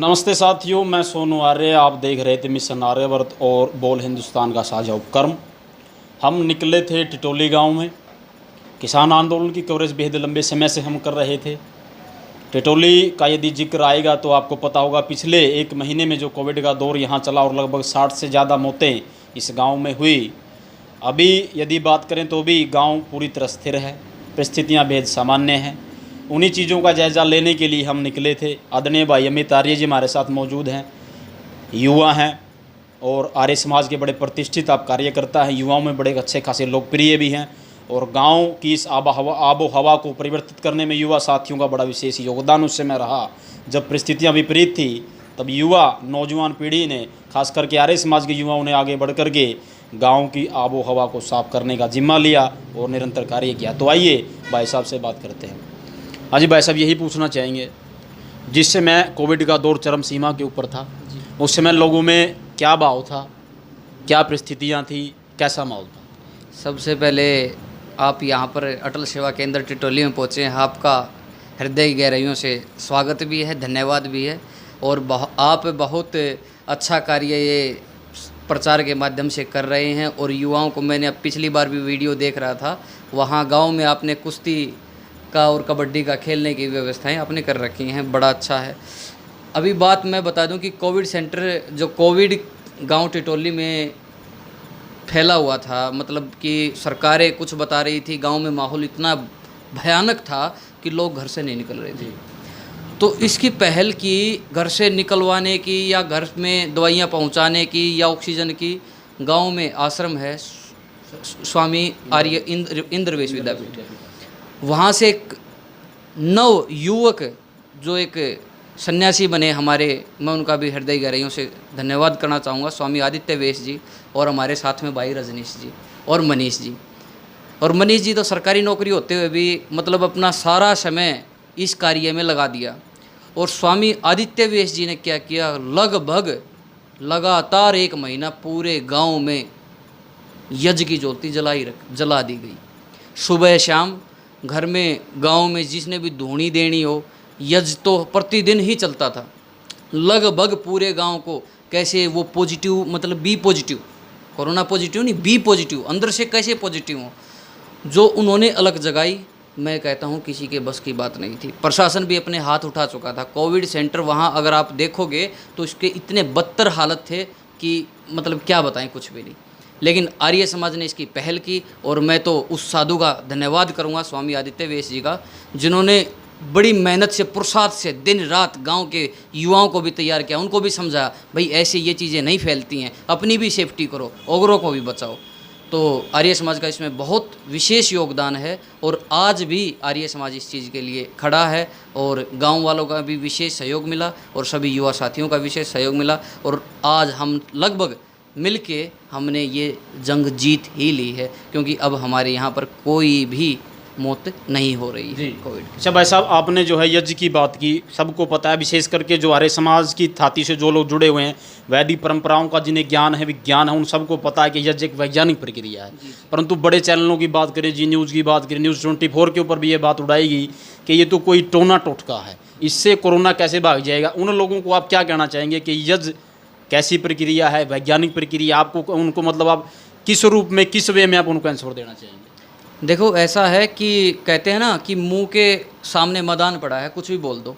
नमस्ते साथियों, मैं सोनू आर्य। आप देख रहे थे मिशन आर्यवर्त और बोल हिंदुस्तान का साझा उपक्रम। हम निकले थे टिटोली गांव में। किसान आंदोलन की कवरेज बेहद लंबे समय से हम कर रहे थे। टिटोली का यदि जिक्र आएगा तो आपको पता होगा, पिछले एक महीने में जो कोविड का दौर यहाँ चला और लगभग 60 से ज़्यादा मौतें इस गाँव में हुई। अभी यदि बात करें तो भी गाँव पूरी तरह स्थिर है, परिस्थितियाँ बेहद सामान्य हैं। उन्हीं चीज़ों का जायज़ा लेने के लिए हम निकले थे। आदरणीय भाई अमित आर्य जी हमारे साथ मौजूद हैं, युवा हैं और आर्य समाज के बड़े प्रतिष्ठित आप कार्यकर्ता हैं। युवाओं में बड़े अच्छे खासे लोकप्रिय भी हैं और गांव की इस आबो हवा को परिवर्तित करने में युवा साथियों का बड़ा विशेष योगदान उस समय रहा। जब परिस्थितियाँ विपरीत थी तब युवा नौजवान पीढ़ी ने, खास करके आर्य समाज के युवाओं ने आगे बढ़ कर के गाँव की आबो हवा को साफ करने का जिम्मा लिया और निरंतर कार्य किया। तो आइए भाई साहब से बात करते हैं। हाँ जी भाई साहब, यही पूछना चाहेंगे, जिस समय कोविड का दौर चरम सीमा के ऊपर था, उस समय लोगों में क्या भाव था, क्या परिस्थितियाँ थी, कैसा माहौल था? सबसे पहले आप यहाँ पर अटल सेवा केंद्र टिटोली में पहुँचे हैं, आपका हृदय की गहराइयों से स्वागत भी है, धन्यवाद भी है। और आप बहुत अच्छा कार्य ये प्रचार के माध्यम से कर रहे हैं। और युवाओं को, मैंने अब पिछली बार भी वीडियो देख रहा था, वहाँ गाँव में आपने कुश्ती का और कबड्डी का खेलने की व्यवस्थाएं आपने कर रखी हैं, बड़ा अच्छा है। अभी बात मैं बता दूं कि कोविड सेंटर, जो कोविड गांव टिटोली में फैला हुआ था, मतलब कि सरकारें कुछ बता रही थी, गांव में माहौल इतना भयानक था कि लोग घर से नहीं निकल रहे थे। तो इसकी पहल की घर से निकलवाने की या घर में दवाइयाँ पहुँचाने की या ऑक्सीजन की, गाँव में आश्रम है स्वामी आर्य इंद्रवेश विद्यापीठ, वहाँ से एक नव युवक जो एक सन्यासी बने हमारे, मैं उनका भी हृदय गहराइयों से धन्यवाद करना चाहूँगा, स्वामी आदित्य वेश जी, और हमारे साथ में भाई रजनीश जी और मनीष जी। और मनीष जी तो सरकारी नौकरी होते हुए भी मतलब अपना सारा समय इस कार्य में लगा दिया। और स्वामी आदित्य वेश जी ने क्या किया, लगभग लगातार 1 महीना पूरे गाँव में यज्ञ की ज्योति जला दी गई। सुबह शाम घर में, गांव में जिसने भी धूनी देनी हो, यज्ञ तो प्रतिदिन ही चलता था। लगभग पूरे गांव को कैसे वो पॉजिटिव, मतलब बी पॉजिटिव, कोरोना पॉजिटिव नहीं, बी पॉजिटिव, अंदर से कैसे पॉजिटिव हो, जो उन्होंने अलग जगाई, मैं कहता हूँ किसी के बस की बात नहीं थी। प्रशासन भी अपने हाथ उठा चुका था। कोविड सेंटर वहाँ अगर आप देखोगे तो इसके इतने बदतर हालत थे कि मतलब क्या बताएं, कुछ भी नहीं। लेकिन आर्य समाज ने इसकी पहल की और मैं तो उस साधु का धन्यवाद करूंगा, स्वामी आदित्य वेश जी का, जिन्होंने बड़ी मेहनत से, पुरुषार्थ से दिन रात गांव के युवाओं को भी तैयार किया, उनको भी समझाया भाई ऐसे ये चीज़ें नहीं फैलती हैं, अपनी भी सेफ्टी करो, औरों को भी बचाओ। तो आर्य समाज का इसमें बहुत विशेष योगदान है और आज भी आर्य समाज इस चीज़ के लिए खड़ा है। और गांव वालों का भी विशेष सहयोग मिला और सभी युवा साथियों का विशेष सहयोग मिला और आज हम लगभग मिलके हमने ये जंग जीत ही ली है, क्योंकि अब हमारे यहाँ पर कोई भी मौत नहीं हो रही है कोविड। अच्छा भाई साहब, आपने जो है यज्ञ की बात की, सबको पता है, विशेष करके जो आर्य समाज की थाती से जो लोग जुड़े हुए हैं, वैदिक परंपराओं का जिन्हें ज्ञान है, विज्ञान है, उन सबको पता है कि यज्ञ एक वैज्ञानिक प्रक्रिया है। परंतु बड़े चैनलों की बात करें, जी न्यूज़ की बात करें, न्यूज़ 24 के ऊपर भी ये बात उड़ाएगी कि ये तो कोई टोना टोटका है, इससे कोरोना कैसे भाग जाएगा। उन लोगों को आप क्या कहना चाहेंगे कि यज्ञ कैसी प्रक्रिया है, वैज्ञानिक प्रक्रिया, आपको उनको मतलब आप किस रूप में, किस वे में आप उनको आंसर देना चाहेंगे? देखो, ऐसा है कि कहते हैं ना कि मुंह के सामने मैदान पड़ा है, कुछ भी बोल दो,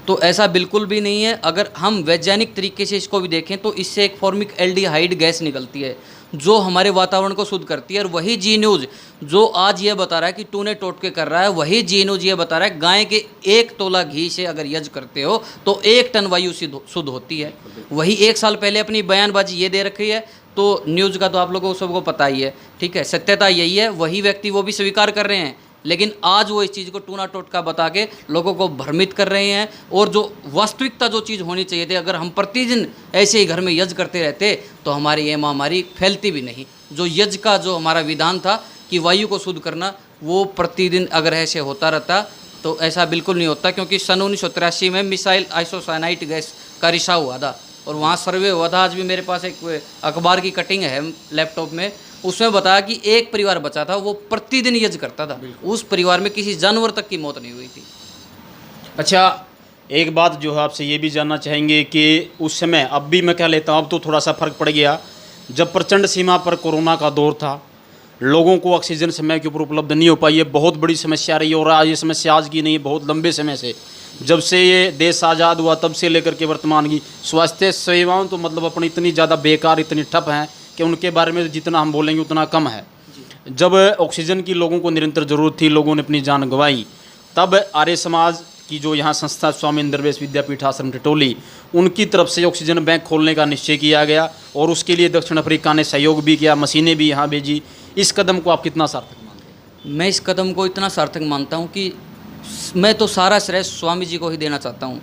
तो ऐसा बिल्कुल भी नहीं है। अगर हम वैज्ञानिक तरीके से इसको भी देखें तो इससे एक फॉर्मिक एल्डिहाइड गैस निकलती है जो हमारे वातावरण को शुद्ध करती है। और वही जी न्यूज़ जो आज ये बता रहा है कि टूने टोटके कर रहा है, वही जी न्यूज़ ये बता रहा है गाय के 1 तोला घी से अगर यज्ञ करते हो तो 1 टन वायु शुद्ध होती है। वही 1 साल पहले अपनी बयानबाजी ये दे रखी है, तो न्यूज़ का तो आप लोगों को सबको पता ही है, ठीक है, सत्यता यही है। वही व्यक्ति वो भी स्वीकार कर रहे हैं, लेकिन आज वो इस चीज़ को टूना टोटका बता के लोगों को भ्रमित कर रहे हैं। और जो वास्तविकता, जो चीज़ होनी चाहिए थी, अगर हम प्रतिदिन ऐसे ही घर में यज्ञ करते रहते तो हमारी ये महामारी फैलती भी नहीं। जो यज्ञ का जो हमारा विधान था कि वायु को शुद्ध करना, वो प्रतिदिन अगर ऐसे होता रहता तो ऐसा बिल्कुल नहीं होता। क्योंकि सन 1983 में मिसाइल आइसोसाइनाइट गैस का रिसाव हुआ था और वहाँ सर्वे हुआ था। आज भी मेरे पास एक अखबार की कटिंग है लैपटॉप में, उसमें बताया कि एक परिवार बचा था, वो प्रतिदिन यज्ञ करता था, उस परिवार में किसी जानवर तक की मौत नहीं हुई थी। अच्छा, एक बात जो है आपसे ये भी जानना चाहेंगे कि उस समय, अब भी मैं कह लेता हूँ, अब तो थोड़ा सा फ़र्क पड़ गया, जब प्रचंड सीमा पर कोरोना का दौर था, लोगों को ऑक्सीजन समय के ऊपर उपलब्ध नहीं हो पाई, ये बहुत बड़ी समस्या रही। और आज ये समस्या आज की नहीं, बहुत लंबे समय से, जब से ये देश आज़ाद हुआ तब से लेकर के वर्तमान की स्वास्थ्य सेवाओं तो मतलब अपनी इतनी ज़्यादा बेकार, इतनी ठप हैं कि उनके बारे में जितना हम बोलेंगे उतना कम है। जब ऑक्सीजन की लोगों को निरंतर ज़रूरत थी, लोगों ने अपनी जान गंवाई, तब आर्य समाज की जो यहाँ संस्था स्वामी इंद्रवेश विद्यापीठ आश्रम टिटोली, उनकी तरफ से ऑक्सीजन बैंक खोलने का निश्चय किया गया और उसके लिए दक्षिण अफ्रीका ने सहयोग भी किया, मशीनें भी यहाँ भेजी। इस कदम को आप कितना सार्थक मानते हैं? मैं इस कदम को इतना सार्थक मानता हूँ कि मैं तो सारा श्रेय स्वामी जी को ही देना चाहता हूँ।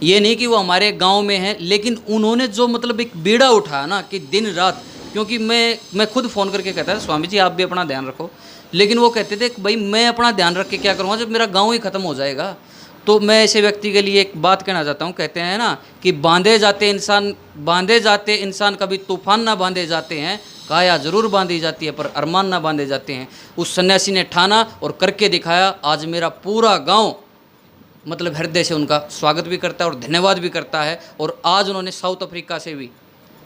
ये नहीं कि वो हमारे गांव में हैं, लेकिन उन्होंने जो मतलब एक बीड़ा उठाया ना कि दिन रात, क्योंकि मैं खुद फ़ोन करके कहता था स्वामी जी आप भी अपना ध्यान रखो, लेकिन वो कहते थे कि भाई मैं अपना ध्यान रख के क्या करूँगा जब मेरा गाँव ही ख़त्म हो जाएगा। तो मैं ऐसे व्यक्ति के लिए एक बात कहना चाहता हूँ, कहते हैं ना कि बांधे जाते इंसान कभी तूफान ना बांधे जाते हैं, काया जरूर बांधी जाती है पर अरमान ना बांधे जाते हैं। उस सन्यासी ने ठाना और करके दिखाया। आज मेरा पूरा गांव मतलब हृदय से उनका स्वागत भी करता है और धन्यवाद भी करता है। और आज उन्होंने साउथ अफ्रीका से भी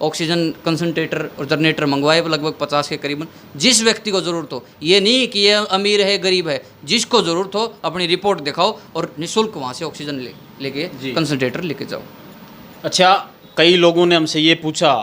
ऑक्सीजन कंसनट्रेटर और जनरेटर मंगवाए, लगभग 50 के करीबन। जिस व्यक्ति को ज़रूरत हो, ये नहीं कि ये अमीर है गरीब है, जिसको ज़रूरत हो अपनी रिपोर्ट दिखाओ और निःशुल्क वहाँ से ऑक्सीजन लेके कंसनट्रेटर लेके जाओ। अच्छा, कई लोगों ने हमसे ये पूछा,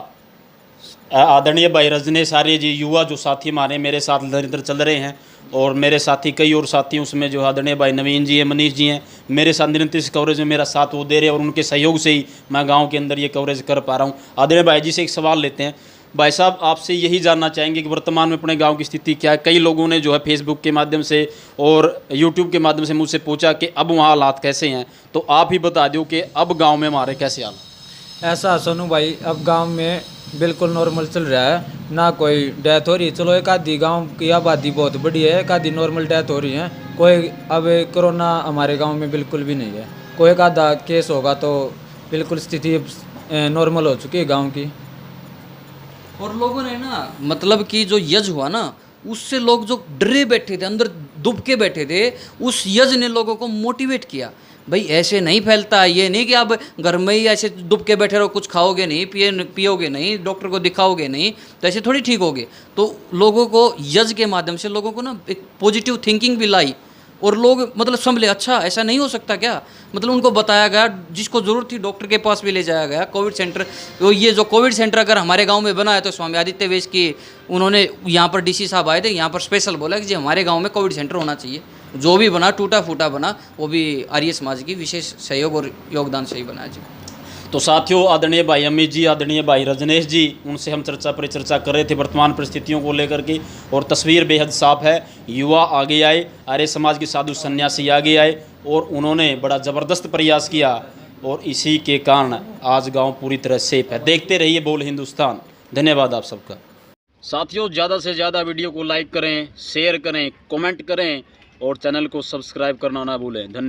आदरणीय भाई रजनेश आर्य जी, युवा जो साथी हमारे मेरे साथ निरंतर चल रहे हैं, और मेरे साथी कई और साथी उसमें जो आदरणीय भाई नवीन जी हैं, मनीष जी हैं, मेरे साथ निरंतर इस कवरेज में मेरा साथ वो दे रहे हैं और उनके सहयोग से ही मैं गांव के अंदर ये कवरेज कर पा रहा हूँ। आदरणीय भाई जी से एक सवाल लेते हैं। भाई साहब, आपसे यही जानना चाहेंगे कि वर्तमान में अपने गांव की स्थिति क्या है? कई लोगों ने जो है फेसबुक के माध्यम से और यूट्यूब के माध्यम से मुझसे पूछा कि अब वहाँ हालात कैसे हैं, तो आप ही बता दो कि अब गाँव में हमारे कैसे हालात? ऐसा सोनू भाई, अब गांव में बिल्कुल नॉर्मल चल रहा है, ना कोई डेथ हो रही। चलो एक आधी गांव की आबादी बहुत बड़ी है, एक आधी नॉर्मल डेथ हो रही है। कोई अब कोरोना हमारे गांव में बिल्कुल भी नहीं है। कोई एक आधा केस होगा तो बिल्कुल स्थिति नॉर्मल हो चुकी है गांव की। और लोगों ने ना मतलब कि जो यज्ञ हुआ ना, उससे लोग जो डरे बैठे थे, अंदर दुब के बैठे थे, उस यज्ञ ने लोगों को मोटिवेट किया। भाई ऐसे नहीं फैलता, ये नहीं कि आप घर में ही ऐसे दुब के बैठे रहो, कुछ खाओगे नहीं, पियोगे नहीं, डॉक्टर को दिखाओगे नहीं, तो ऐसे थोड़ी ठीक होगे। तो लोगों को यज्ञ के माध्यम से लोगों को ना एक पॉजिटिव थिंकिंग भी लाई और लोग मतलब समझ ले, अच्छा ऐसा नहीं हो सकता क्या। मतलब उनको बताया गया, जिसको ज़रूरत थी डॉक्टर के पास भी ले जाया गया। कोविड सेंटर, तो ये जो कोविड सेंटर अगर हमारे गांव में बना है तो स्वामी आदित्य वेश की उन्होंने यहाँ पर डीसी साहब आए थे, यहाँ पर स्पेशल बोला कि जी हमारे गांव में कोविड सेंटर होना चाहिए। जो भी बना, टूटा फूटा बना, वो भी आर्य समाज की विशेष सहयोग और योगदान से ही बना जी। तो साथियों, आदरणीय भाई अमित जी, आदरणीय भाई रजनेश जी, उनसे हम चर्चा कर रहे थे वर्तमान परिस्थितियों को लेकर के, और तस्वीर बेहद साफ है। युवा आगे आए, आर्य समाज के साधु सन्यासी आगे आए और उन्होंने बड़ा ज़बरदस्त प्रयास किया और इसी के कारण आज गांव पूरी तरह सेफ है। देखते रहिए बोल हिंदुस्तान। धन्यवाद आप सबका। साथियों, ज़्यादा से ज़्यादा वीडियो को लाइक करें, शेयर करें, कमेंट करें और चैनल को सब्सक्राइब करना ना भूलें। धन्यवाद।